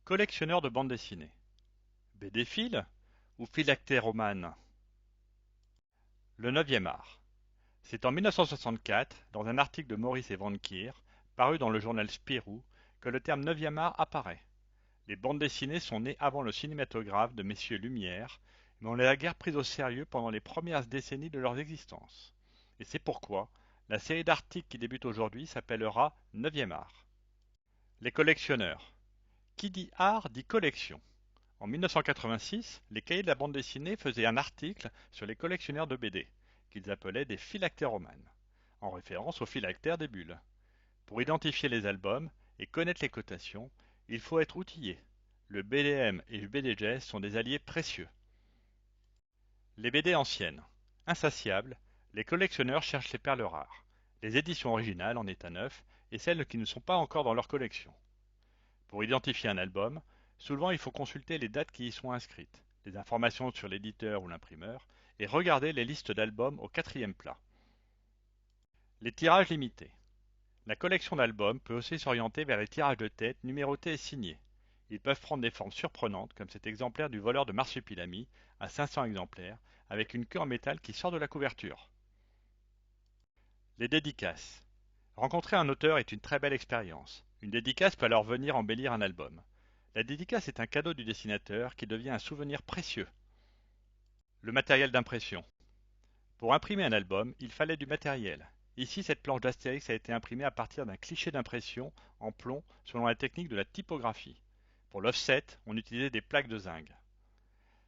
Collectionneur de bandes dessinées. BD-phile ou phylactéromane? Le neuvième art. C'est en 1964, dans un article de Maurice et Van Keer, paru dans le journal Spirou, que le terme neuvième art apparaît. Les bandes dessinées sont nées avant le cinématographe de messieurs Lumière, mais on les a guère prises au sérieux pendant les premières décennies de leur existence. Et c'est pourquoi la série d'articles qui débute aujourd'hui s'appellera neuvième art. Les collectionneurs. Qui dit art dit collection. En 1986, les cahiers de la bande dessinée faisaient un article sur les collectionneurs de BD, qu'ils appelaient des phylactéromanes, en référence aux phylactères des bulles. Pour identifier les albums et connaître les cotations, il faut être outillé. Le BDM et le BDJ sont des alliés précieux. Les BD anciennes. Insatiables, les collectionneurs cherchent les perles rares, les éditions originales en état neuf et celles qui ne sont pas encore dans leur collection. Pour identifier un album, souvent il faut consulter les dates qui y sont inscrites, les informations sur l'éditeur ou l'imprimeur, et regarder les listes d'albums au quatrième plat. Les tirages limités. La collection d'albums peut aussi s'orienter vers les tirages de tête numérotés et signés. Ils peuvent prendre des formes surprenantes, comme cet exemplaire du voleur de Marsupilami, à 500 exemplaires, avec une queue en métal qui sort de la couverture. Les dédicaces. Rencontrer un auteur est une très belle expérience. Une dédicace peut alors venir embellir un album. La dédicace est un cadeau du dessinateur qui devient un souvenir précieux. Le matériel d'impression. Pour imprimer un album, il fallait du matériel. Ici, cette planche d'Astérix a été imprimée à partir d'un cliché d'impression en plomb selon la technique de la typographie. Pour l'offset, on utilisait des plaques de zinc.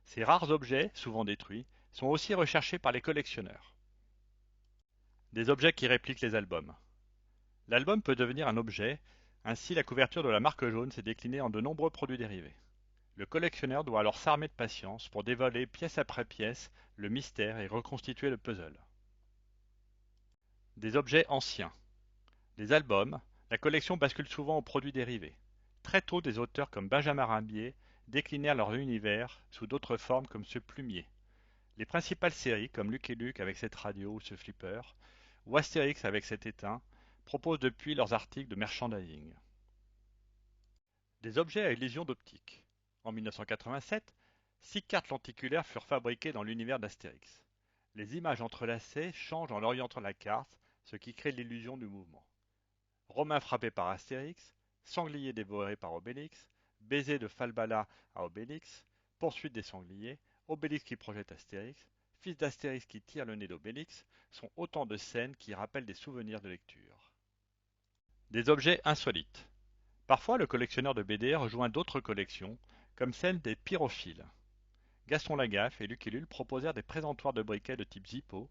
Ces rares objets, souvent détruits, sont aussi recherchés par les collectionneurs. Des objets qui répliquent les albums. L'album peut devenir un objet, ainsi la couverture de la marque jaune s'est déclinée en de nombreux produits dérivés. Le collectionneur doit alors s'armer de patience pour dévoiler pièce après pièce le mystère et reconstituer le puzzle. Des objets anciens. Les albums, la collection bascule souvent aux produits dérivés. Très tôt, des auteurs comme Benjamin Rabier déclinèrent leur univers sous d'autres formes comme ce plumier. Les principales séries, comme Lucky Luke avec cette radio ou ce flipper, ou Astérix avec cet étain, proposent depuis leurs articles de merchandising. Des objets à illusion d'optique. En 1987, 6 cartes lenticulaires furent fabriquées dans l'univers d'Astérix. Les images entrelacées changent en orientant la carte, ce qui crée l'illusion du mouvement. Romain frappé par Astérix, Sanglier dévoré par Obélix, Baiser de Falbala à Obélix, Poursuite des sangliers, Obélix qui projette Astérix, Fils d'Astérix qui tire le nez d'Obélix, sont autant de scènes qui rappellent des souvenirs de lecture. Des objets insolites. Parfois, le collectionneur de BD rejoint d'autres collections, comme celle des pyrophiles. Gaston Lagaffe et Lucky Luke proposèrent des présentoirs de briquets de type Zippo.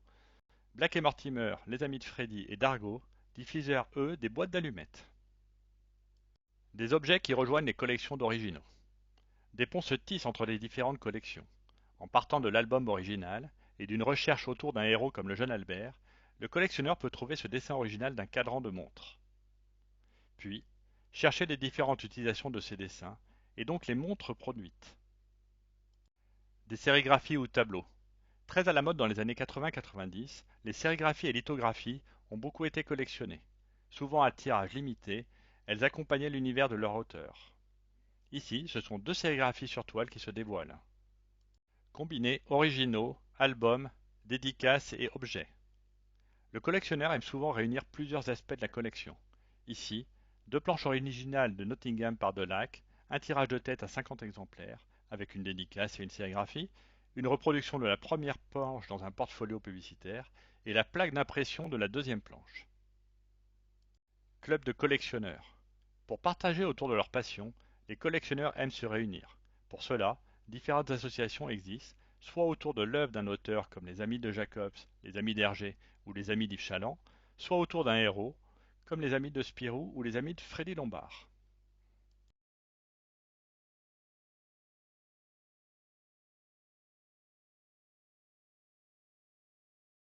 Black et Mortimer, les amis de Freddy et Dargo, diffusèrent eux des boîtes d'allumettes. Des objets qui rejoignent les collections d'originaux. Des ponts se tissent entre les différentes collections. En partant de l'album original et d'une recherche autour d'un héros comme le jeune Albert, le collectionneur peut trouver ce dessin original d'un cadran de montre. Puis, chercher les différentes utilisations de ces dessins, et donc les montres produites. Des sérigraphies ou tableaux. Très à la mode dans les années 80-90, les sérigraphies et lithographies ont beaucoup été collectionnées. Souvent à tirage limité, elles accompagnaient l'univers de leur auteur. Ici, ce sont 2 sérigraphies sur toile qui se dévoilent. Combinés originaux, albums, dédicaces et objets. Le collectionneur aime souvent réunir plusieurs aspects de la collection. Ici, 2 planches originales de Nottingham par Delac, un tirage de tête à 50 exemplaires, avec une dédicace et une sérigraphie, une reproduction de la première planche dans un portfolio publicitaire, et la plaque d'impression de la deuxième planche. Club de collectionneurs. Pour partager autour de leur passion, les collectionneurs aiment se réunir. Pour cela, différentes associations existent, soit autour de l'œuvre d'un auteur comme les Amis de Jacobs, les Amis d'Hergé ou les Amis d'Yves Chaland, soit autour d'un héros, comme les Amis de Spirou ou les Amis de Freddy Lombard.